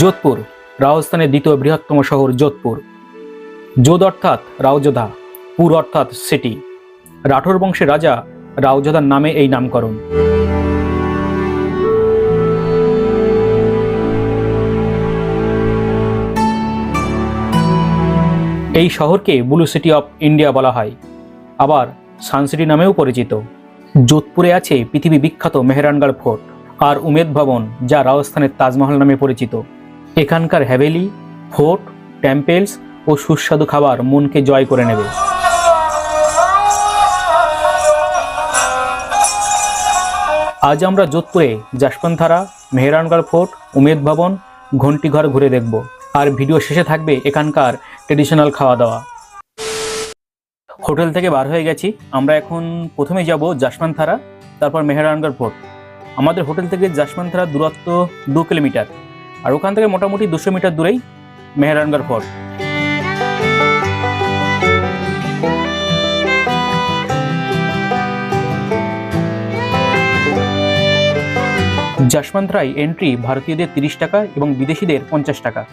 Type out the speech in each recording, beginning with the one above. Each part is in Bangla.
যোধপুর রাজস্থানের দ্বিতীয় বৃহত্তম শহর যোধপুর। যোধ অর্থাৎ রাওযোধা, পুর অর্থাৎ সিটি। রাঠোর বংশের রাজা রাওযোধার নামে এই নামকরণ। এই শহরকে ব্লু সিটি অফ ইন্ডিয়া বলা হয়, আবার সানসিটি নামেও পরিচিত। যোধপুরে আছে পৃথিবী বিখ্যাত মেহরানগড় ফোর্ট আর উমেদ ভবন, যা রাজস্থানের তাজমহল নামে পরিচিত। এখানকার হ্যাভেলি, ফোর্ট, টেম্পেলস ও সুস্বাদু খাবার মনকে জয় করে নেবে। আজ আমরা যোধপুরে যশবন্তধারা, মেহরানগড় ফোর্ট, উমেদ ভবন, ঘন্টিঘর ঘুরে দেখব, আর ভিডিও শেষে থাকবে এখানকার ট্রেডিশনাল খাওয়া দাওয়া। হোটেল থেকে বার হয়ে গেছি। আমরা এখন প্রথমে যাব যশবন্তধারা, তারপর মেহরানগড় ফোর্ট। আমাদের হোটেল থেকে যশবন্তধারার দূরত্ব 2 কিলোমিটার, আর ওখান থেকে মোটামুটি 200 মিটার দূরেই মেহরানগড় ফোর্ট। যশবন্তধারায় এন্ট্রি ভারতীয়দের 30 টাকা এবং বিদেশিদের 50 টাকা।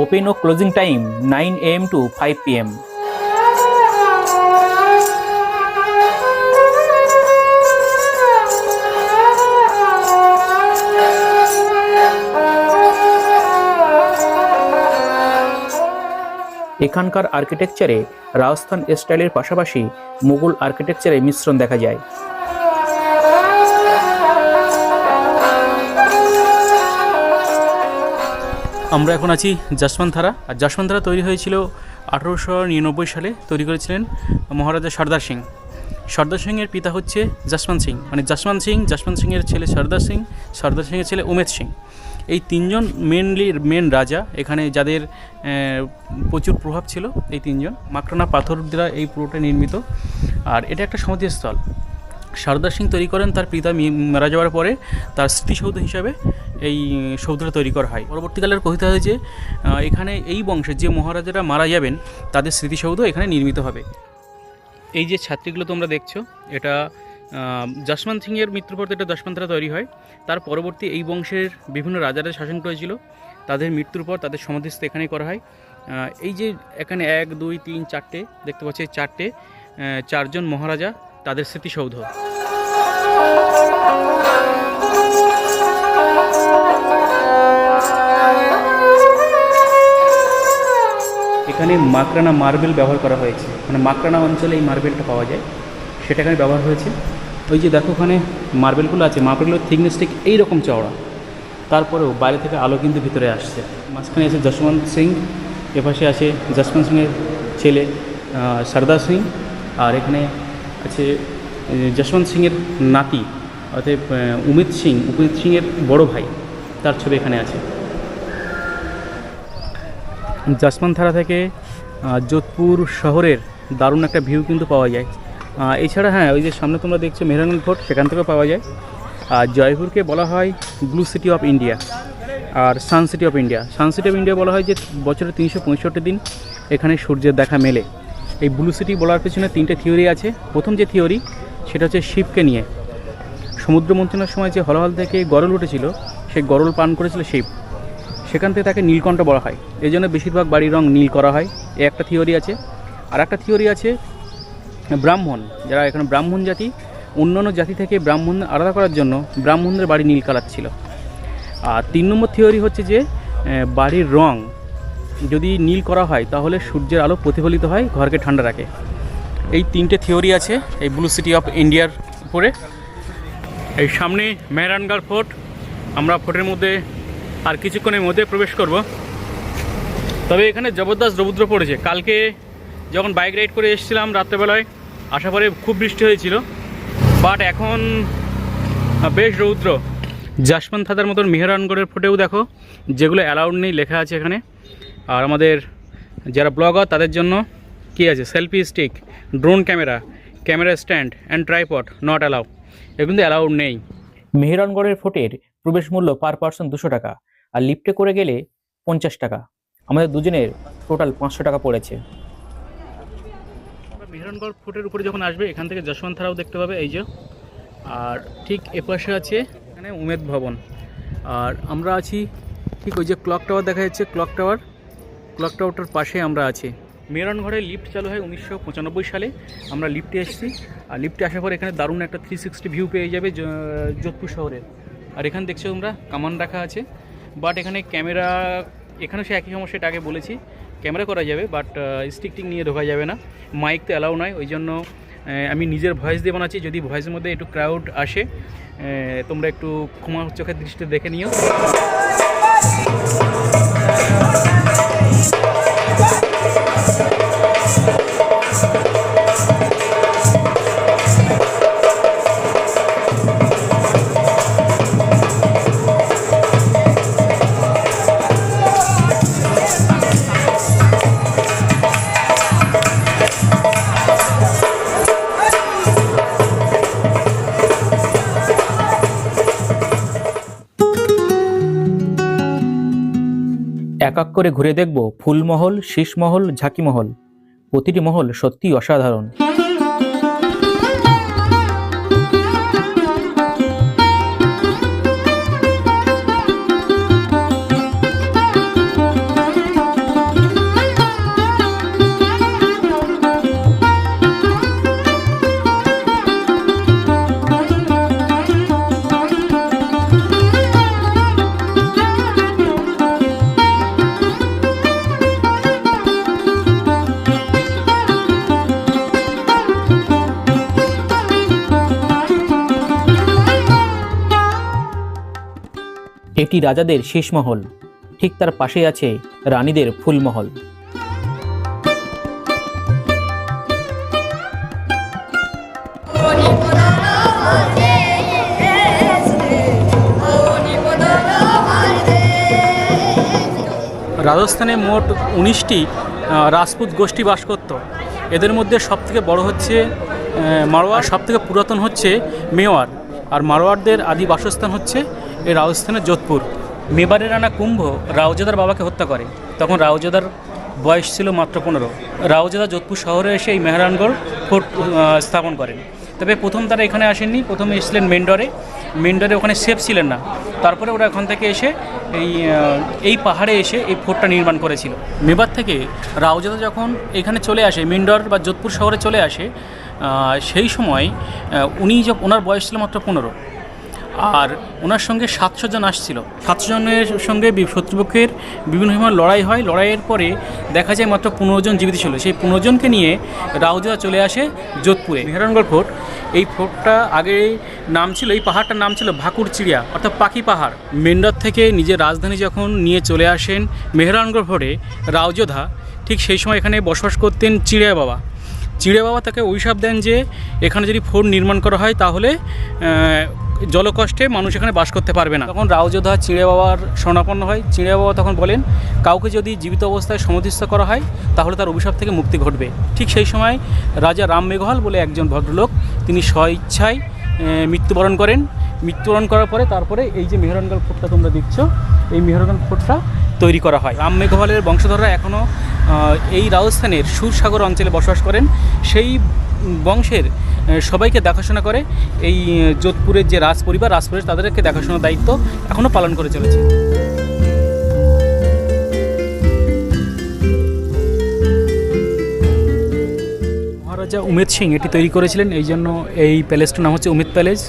Open or closing time 9 AM to 5 PM. এখানকার আর্কিটেকচারে রাজস্থান স্টাইলের পাশাপাশি মুঘল আর্কিটেকচারের মিশ্রণ দেখা যায়। আমরা এখন আছি যশবন্তধারা। আর যশবন্তধারা তৈরি হয়েছিল 1899 সালে। তৈরি করেছিলেন মহারাজা সর্দার সিং। সর্দার সিংয়ের পিতা হচ্ছে যশবন্ত সিং, মানে যশবন্ত সিংয়ের ছেলে সর্দার সিং, সর্দার সিংয়ের ছেলে উমেদ সিং। এই তিনজন মেন রাজা এখানে, যাদের প্রচুর প্রভাব ছিল। এই তিনজন মাকড়ানা পাথর দ্বারা এই পুরোটা নির্মিত, আর এটা একটা সমাধিস্থল। সর্দার সিং তৈরি করেন, তার পিতা মারা যাওয়ার পরে তার স্মৃতিসৌধ হিসাবে এই সৌধটা তৈরি করা হয়। পরবর্তীকালের কথিত হয় যে এখানে এই বংশের যে মহারাজারা মারা যাবেন তাদের স্মৃতিসৌধ এখানে নির্মিত হবে। এই যে ছাত্রীগুলো তোমরা দেখছো, এটা যশবন্ত সিংয়ের মৃত্যুর পর এটা যশবন্তধারা তৈরি হয়। তার পরবর্তী এই বংশের বিভিন্ন রাজারা শাসন করেছিল, তাদের মৃত্যুর পর তাদের সমাধিস্থ এখানেই করা হয়। এই যে এখানে 1, 2, 3, 4টে দেখতে পাচ্ছি, 4জন মহারাজা, তাদের স্মৃতিসৌধ। এখানে মাকড়ানা মার্বেল ব্যবহার করা হয়েছে, মানে মাকড়ানা অঞ্চলে এই মার্বেলটা পাওয়া যায়, সেটা এখানে ব্যবহার হয়েছে। ওই যে দেখো ওখানে মার্বেলগুলো আছে, মার্বেলগুলোর থিকনেস ঠিক এইরকম চওড়া, তারপরেও বাইরে থেকে আলো কিন্তু ভিতরে আসছে। মাঝখানে আছে যশবন্ত সিং, এপাশে আছে যশবন্ত সিংয়ের ছেলে সর্দার সিং, আর এখানে আছে যশবন্ত সিংয়ের নাতি অর্থাৎ উমেদ সিংয়ের বড় ভাই, তার ছবি এখানে আছে। যশবন্তধারা থেকে যোধপুর শহরের দারুণ একটা ভিউ কিন্তু পাওয়া যায়। এছাড়া হ্যাঁ, ওই যে সামনে তোমরা দেখছো মেহরানগড় ফোর্ট, সেখান থেকেও পাওয়া যায়। আর জয়পুরকে বলা হয় ব্লু সিটি অফ ইন্ডিয়া আর sun city of India. Sun city of India বলা হয় যে বছরে 365 দিন এখানে সূর্যের দেখা মেলে। এই ব্লু সিটি বলার পেছনে 3টে থিওরি আছে। প্রথম যে থিওরি, সেটা হচ্ছে শিবকে নিয়ে। সমুদ্র মন্থনের সময় যে হলাহল থেকে গরল উঠেছিল, সেই গরল পান করেছিল শিব, সেখান থেকে তাকে নীলকণ্ঠ বলা হয়। এই জন্য বেশিরভাগ বাড়ির রং নীল করা হয়। এই একটা থিওরি আছে। আর একটা থিওরি আছে ব্রাহ্মণ, যারা এখানে ব্রাহ্মণ জাতি, অন্যান্য জাতি থেকে ব্রাহ্মণ আলাদা করার জন্য ব্রাহ্মণদের বাড়ি নীল কালার ছিল। আর 3 নম্বর থিওরি হচ্ছে যে বাড়ির রং যদি নীল করা হয় তাহলে সূর্যের আলো প্রতিফলিত হয়, ঘরকে ঠান্ডা রাখে। এই 3টে থিওরি আছে এই ব্লু সিটি অফ ইন্ডিয়ার উপরে। এই সামনে মেহরানগড় ফোর্ট। আমরা ফোর্টের মধ্যে আর কিছুক্ষণের মধ্যে প্রবেশ করব। তবে এখানে জবরদস্ত রৌদ্র পড়েছে। কালকে যখন বাইক রাইড করে এসেছিলাম রাত্রেবেলায়, আসার পরে খুব বৃষ্টি হয়েছিল, বাট এখন বেশ রৌদ্র। যশবন্তধারার মতন মেহরানগড়ের ফোর্টেও দেখো, যেগুলো অ্যালাউড নেই লেখা আছে এখানে। আর আমাদের যারা ব্লগার তাদের জন্য কী আছে, selfie stick, drone camera, camera stand and tripod not allow, এগুলো কিন্তু অ্যালাউড নেই। মেহেরনগড়ের ফোর্টের প্রবেশ মূল্য পার পার্সন 200 টাকা, আর লিফটে করে গেলে 50 টাকা। আমাদের দুজনের টোটাল 500 টাকা পড়েছে। মেহেরনগড় ফোর্টের উপরে যখন আসবে এখান থেকে যশবন্ত থারাও দেখতে পাবে, এই যে। আর ঠিক এপাশে আছে এখানে উমেদ ভবন। আর আমরা আছি ঠিক ওই যে ক্লক টাওয়ার দেখা যাচ্ছে, ক্লক টাওয়ারটার পাশে আমরা আছি। মেহেরনগড়ে লিফট চালু হয় 1995 সালে। আমরা লিফটে এসেছি, আর লিফটে আসার পর এখানে দারুণ একটা 360 ভিউ পেয়ে যাবে যোধপুর শহরের। আর এখানে দেখছো তোমরা কামান রাখা আছে, বাট এখানে ক্যামেরা, এখানে সে একই সমস্যা, এটা আগে বলেছি, ক্যামেরা করা যাবে বাট স্টিক নিয়ে ঢোকা যাবে না, মাইক তো অ্যালাউ নয়। ওই জন্য আমি নিজের ভয়েস দিয়ে বানাচ্ছি, যদি ভয়েসের মধ্যে একটু ক্রাউড আসে তোমরা একটু ক্ষমা চোখের দৃষ্টিতে দেখে নিও। এক এক করে ঘুরে দেখব ফুলমহল, শীষমহল, ঝাঁকিমহল। প্রতিটি মহল সত্যিই অসাধারণ। এটি রাজাদের শীষমহল, ঠিক তার পাশে আছে রানীদের ফুলমহল। রাজস্থানে মোট 19টি রাজপুত গোষ্ঠী বাস করত। এদের মধ্যে সবথেকে বড় হচ্ছে মারওয়ার, সবথেকে পুরাতন হচ্ছে মেওয়ার। আর মারওয়ারদের আদি বাসস্থান হচ্ছে এই রাজস্থানের যোধপুর। মেবারের রানা কুম্ভ রাওজাদার বাবাকে হত্যা করে, তখন রাওজাদার বয়স ছিল মাত্র 15। রাওজাদা যোধপুর শহরে এসে এই মেহেরনগড় ফোর্ট স্থাপন করেন। তবে প্রথম তারা এখানে আসেননি, প্রথমে এসেছিলেন মেন্ডরে ওখানে সেফ ছিলেন না। তারপরে ওরা ওখান থেকে এসে এই পাহাড়ে এসে এই ফোর্টটা নির্মাণ করেছিল। মেবার থেকে রাওজাদা যখন এখানে চলে আসে, মেন্ডর বা যোধপুর শহরে চলে আসে, সেই সময় ওনার বয়স ছিল মাত্র 15। আর ওনার সঙ্গে 700 জন আসছিল। 700 জনের সঙ্গে শত্রুপক্ষের বিভিন্ন সময় লড়াই হয়। লড়াইয়ের পরে দেখা যায় মাত্র 15 জন জীবিত ছিল। সেই 15 জনকে নিয়ে রাওজাদা চলে আসে যোধপুরে। মেহেরনগড় ফোর্ট, এই ফোর্টটা আগে নাম ছিল, এই পাহাড়টার নাম ছিল ভাকুর চিড়িয়া, অর্থাৎ পাখি পাহাড়। মেন্ডর থেকে নিজের রাজধানী যখন নিয়ে চলে আসেন মেহেরনগড় ফোর্টে রাওজাদা, ঠিক সেই সময় এখানে বসবাস করতেন চিড়িয়া বাবা। চিড়িয়া বাবা তাকে অভিশাপ দেন যে এখানে যদি ফোর্ট নির্মাণ করা হয় তাহলে জলকষ্টে মানুষ এখানে বাস করতে পারবে না। তখন রাওজাদা চিড়িয়া বাবার শরণাপন্ন হয়। চিড়িয়া বাবা তখন বলেন কাউকে যদি জীবিত অবস্থায় সমাধিস্থ করা হয় তাহলে তার অভিশাপ থেকে মুক্তি ঘটবে। ঠিক সেই সময় রাজা রাম মেঘওয়াল বলে একজন ভদ্রলোক, তিনি স্বইচ্ছায় মৃত্যুবরণ করেন। মৃত্যুবরণ করার পরে তারপরে এই যে মেহেরনগড় ফোর্টটা তোমরা দেখছো, এই মেহেরনগড় ফোর্টটা তৈরি করা হয়। রাম মেঘওয়ালের বংশধররা এখনও এই রাজস্থানের সুরসাগর অঞ্চলে বসবাস করেন। সেই বংশের সবাইকে দেখাশোনা করে এই যোধপুরের যে রাজপরিবার তাদেরকে দেখাশোনার দায়িত্ব এখনও পালন করে চলেছে। মহারাজা উমেদ সিং এটি তৈরি করেছিলেন, এই জন্য এই প্যালেসটার নাম হচ্ছে উমেদ প্যালেস।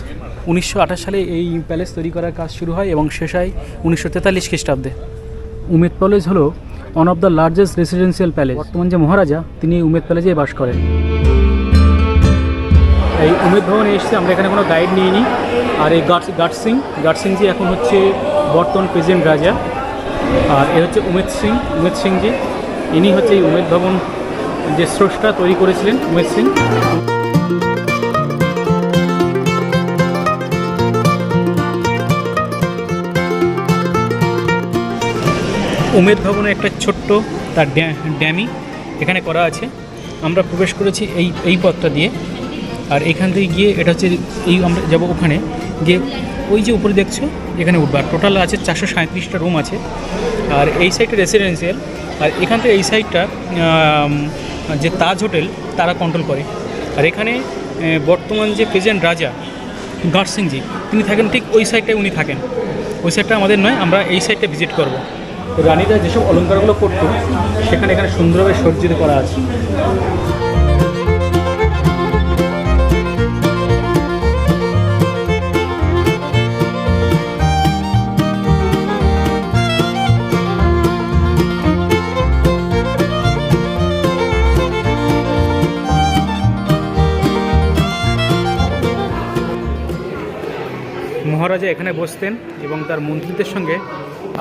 1928 সালে এই প্যালেস তৈরি করার কাজ শুরু হয় এবং শেষ হয় 1943 খ্রিস্টাব্দে। উমেদ প্যালেস হলো one of the largest residential palace. বর্তমান যে মহারাজা তিনি উমেদ প্যালেসে বাস করেন। এই উমেদ ভবনে এসেছে, আমরা এখানে কোনো গাইড নিইনি। আর এই গার্ড সিংজি এখন হচ্ছে বর্তমান প্রেসিডেন্ট রাজা। আর এ হচ্ছে উমেদ সিংজি, ইনি হচ্ছে এই উমেদ ভবন যে স্রষ্টা তৈরি করেছিলেন, উমেদ সিং। উমেদ ভবনে একটা ছোট্ট তার ড্যামি এখানে করা আছে। আমরা প্রবেশ করেছি এই পথটা দিয়ে, আর এখান থেকে গিয়ে এটা হচ্ছে আমরা যাবো ওখানে গিয়ে ওই যে উপরে দেখছো এখানে উঠবার টোটাল আছে 437টা রুম আছে। আর এই সাইডটা রেসিডেন্সিয়াল, আর এখান থেকে এই সাইডটা যে তাজ হোটেল তারা কন্ট্রোল করে। আর এখানে বর্তমান যে প্রেজেন্ট রাজা গড় সিংজি তিনি থাকেন ঠিক ওই সাইডটায়, উনি থাকেন। ওই সাইডটা আমাদের নয়, আমরা এই সাইডটা ভিজিট করব। তো রানীরা যেসব অলঙ্কারগুলো করতো সেখানে এখানে সুন্দরভাবে সজ্জিত করা আছে। মহারাজা এখানে বসতেন এবং তার মন্ত্রীদের সঙ্গে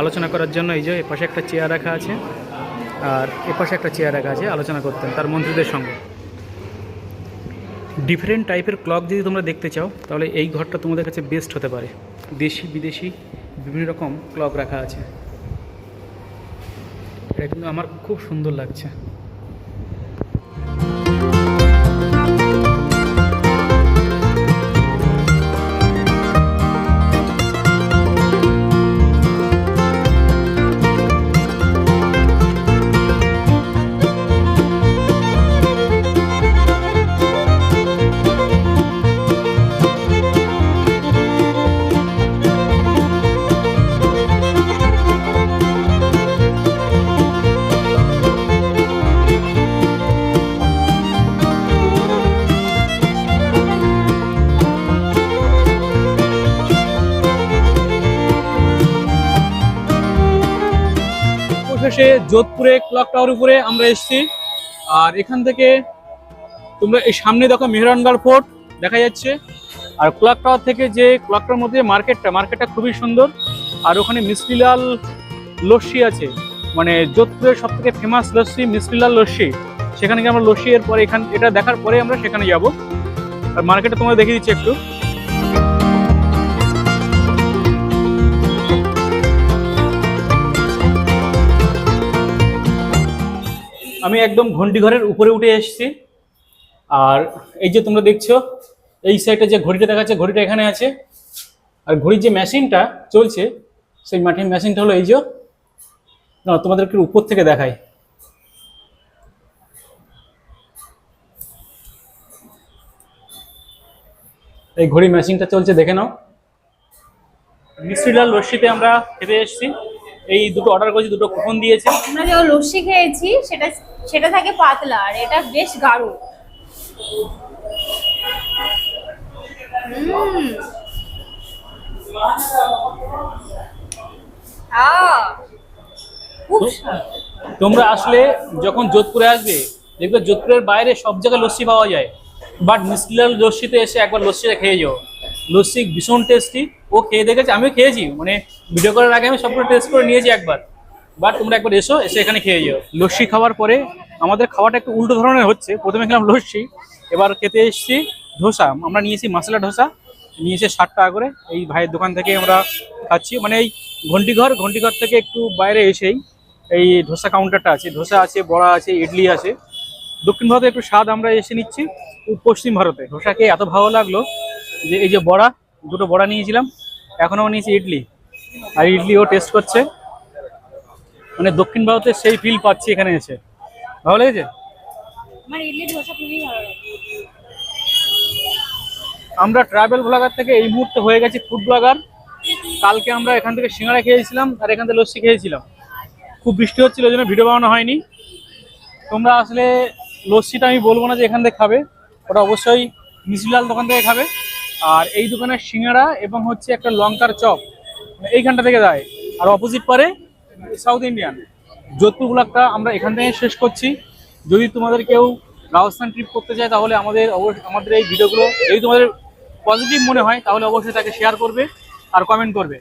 আলোচনা করার জন্য এই যে এপাশে একটা চেয়ার রাখা আছে, আর এপাশে একটা চেয়ার রাখা আছে, আলোচনা করতেন তার মন্ত্রীদের সঙ্গে। ডিফারেন্ট টাইপের ক্লক যদি তোমরা দেখতে চাও তাহলে এই ঘরটা তোমাদের কাছে বেস্ট হতে পারে। দেশি বিদেশি বিভিন্ন রকম ক্লক রাখা আছে, এটা কিন্তু আমার খুব সুন্দর লাগছে। শেষে যোধপুরে ক্লক টাওয়ার উপরে আমরা এসেছি, আর এখান থেকে তোমরা এই সামনে দেখো মেহরানগড় ফোর্ট দেখা যাচ্ছে। আর ক্লক টাওয়ার থেকে যে ক্লক টাওয়ার মধ্যে মার্কেটটা খুবই সুন্দর। আর ওখানে মিষ্টিলাল লস্যি আছে, মানে যোধপুরের সব থেকে ফেমাস লস্যি মিষ্টিলাল লস্যি। সেখানে গিয়ে আমরা লস্যি এর পরে এটা দেখার পরে আমরা সেখানে যাব। আর মার্কেটটা তোমাদের দেখিয়ে দিচ্ছি একটু। আমি একদম ঘন্টিঘরের উপরে উঠে এসেছি, আর এই যে তোমরা দেখছো এই সাইডে যে ঘড়িটা দেখাচ্ছে ঘড়িটা এখানে আছে। আর ঘড়ির যে মেশিনটা চলছে সেই মেশিনটা হলো এই যে, না তোমাদেরকে উপর থেকে দেখাই। এই ঘড়ি মেশিনটা চলছে, দেখে নাও। মিষ্টিলাল লস্যিতে আমরা খেতে এসেছি, এই দুটো অর্ডার করেছি, দুটো কুপন দিয়েছে। আমরা যে লস্যি খেয়েছি সেটা থাকে পাতলা, আর এটা বেশ গাঢ়। তোমরা আসলে যখন যোধপুরে আসবে দেখবে যোধপুরের বাইরে সব জায়গায় লস্যি পাওয়া যায়, বাট মিষ্টিলাল লস্যিতে এসে একবার লস্যিটা খেয়ে যাও। লস্যি ভীষণ টেস্টি, ও খেয়ে দেখেছে, আমিও খেয়েছি, মানে ভিডিও করার আগে আমি সবগুলো টেস্ট করে নিয়েছি একবার। বাট তোমরা একবার এসে এখানে খেয়ে যাও। লস্যি খাওয়ার পরে আমাদের খাওয়াটা একটু উল্টো ধরনের হচ্ছে। প্রথমে খেলাম লস্যি, এবার খেতে এসেছি ধোসা। আমরা নিয়েছি মশলা ধোসা, নিয়েছে 60 টাকা করে। এই ভাইয়ের দোকান থেকে আমরা খাচ্ছি, মানে এই ঘন্টিঘর থেকে একটু বাইরে এসেই এই ধোসা কাউন্টারটা আছে। ধোসা আছে, বড়া আছে, ইডলি আছে। দক্ষিণ ভারতে একটু স্বাদ আমরা এসে নিচ্ছি। পশ্চিম ভারতে ধোসা খেয়ে এত ভালো লাগলো যে এই যে বড়া, দুটো বড়া নিয়েছিলাম, এখনও নিয়েছি ইডলি, আর ইডলিও টেস্ট করছে। মানে দক্ষিণ ভারতের সেই ফিল পাচ্ছি এখানে এসে। ভালো লেগেছে আমার ইডলি ধোসা খুবই ভালো লাগে। আমরা ট্রাভেল ব্লগার থেকে এই মুহূর্তে হয়ে গেছি ফুড ব্লগার। কালকে আমরা এখান থেকে সিঙ্গাড়া খেয়েছিলাম, আর এখান থেকে লস্যি খেয়েছিলাম। খুব বৃষ্টি হচ্ছিল, ওই জন্য ভিডিও বানানো হয়নি। তোমরা আসলে লস্যিটা আমি বলবো না যে এখান থেকে খাবে, ওটা অবশ্যই মিষ্টিলাল দোকান থেকে খাবে। আর এই দোকানের সিঙ্গাড়া এবং হচ্ছে একটা লঙ্কার চপ এইখানটা থেকে দেয়। আর অপোজিট পারে সাউথ ইন্ডিয়ান। যোধপুর ব্লগটা আমরা এখান থেকে শেষ করছি। যদি তোমাদের কেউ রাজস্থান ট্রিপ করতে চায় তাহলে আমাদের এই ভিডিওগুলো যদি তোমাদের পজিটিভ মনে হয় তাহলে অবশ্যই তাকে শেয়ার করবে আর কমেন্ট করবে।